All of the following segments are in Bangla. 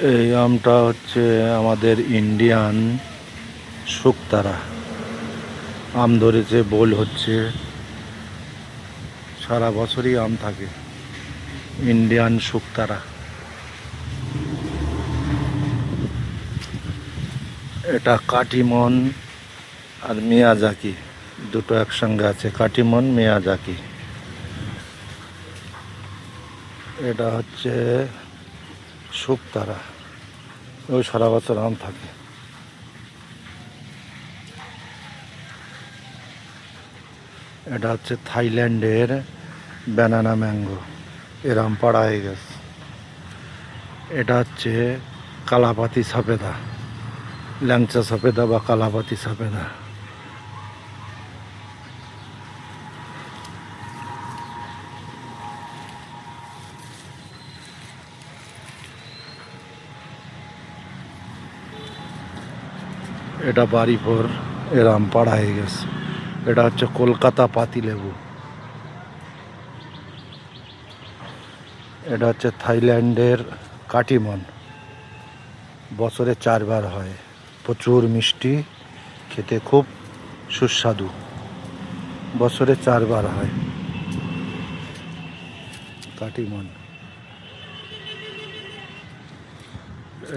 এই আমটা হচ্ছে আমাদের ইন্ডিয়ান শুকতারা। আম ধরেছে, বোল হচ্ছে, সারা বছরই আম থাকে। ইন্ডিয়ান শুকতারা। এটা কাটিমন আর মিয়াজাকি দুটো একসঙ্গে আছে। কাটিমন, মিয়াজাকি। এটা হচ্ছে শুকতারা, ওই সারা বছর আম থাকে। এটা হচ্ছে থাইল্যান্ডের ব্যানানা ম্যাঙ্গো, এর আম পাড়া হয়ে গেছে। এটা হচ্ছে কালাপাতি সফেদা, ল্যাংচা সফেদা বা কালাপাতি সফেদা। এটা বাড়িপুর, এর আম পাড়া হয়ে গেছে। এটা হচ্ছে কলকাতা পাতিলেবু। এটা হচ্ছে থাইল্যান্ডের কাটিমন, বছরে 4 বার হয়, প্রচুর মিষ্টি, খেতে খুব সুস্বাদু, বছরে 4 বার হয় কাটিমন।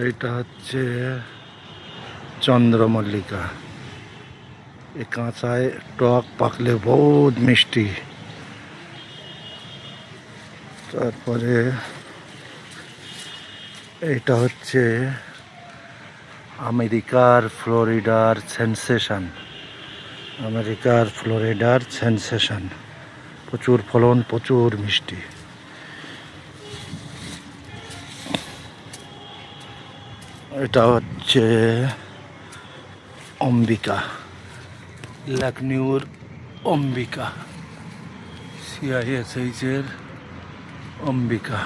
এইটা হচ্ছে চন্দ্রমল্লিকা, এ কাঁচায় টক, পাকলে বহুত মিষ্টি। তারপরে এইটা হচ্ছে আমেরিকার ফ্লোরিডার সেন্সেশন। আমেরিকার ফ্লোরিডার সেন্সেশন, প্রচুর ফলন, প্রচুর মিষ্টি। এটা হচ্ছে অম্বিকা, লাকনিউর অম্বিকা, CISH-এর অম্বিকা।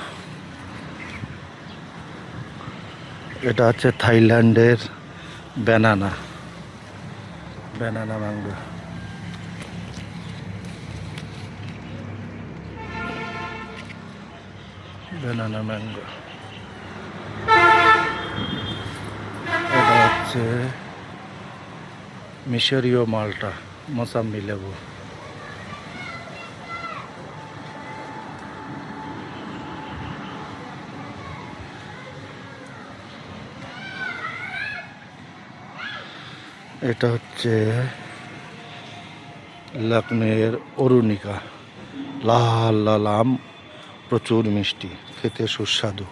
এটা হচ্ছে থাইল্যান্ডের banana, banana mango. Banana mango. এটা হচ্ছে মিশরীয় মালটা, মোসাম্বি লেবু। এটা হচ্ছে লখনৌয়ের অরুণিকা, লাল লাল আম, প্রচুর মিষ্টি, খেতে সুস্বাদু।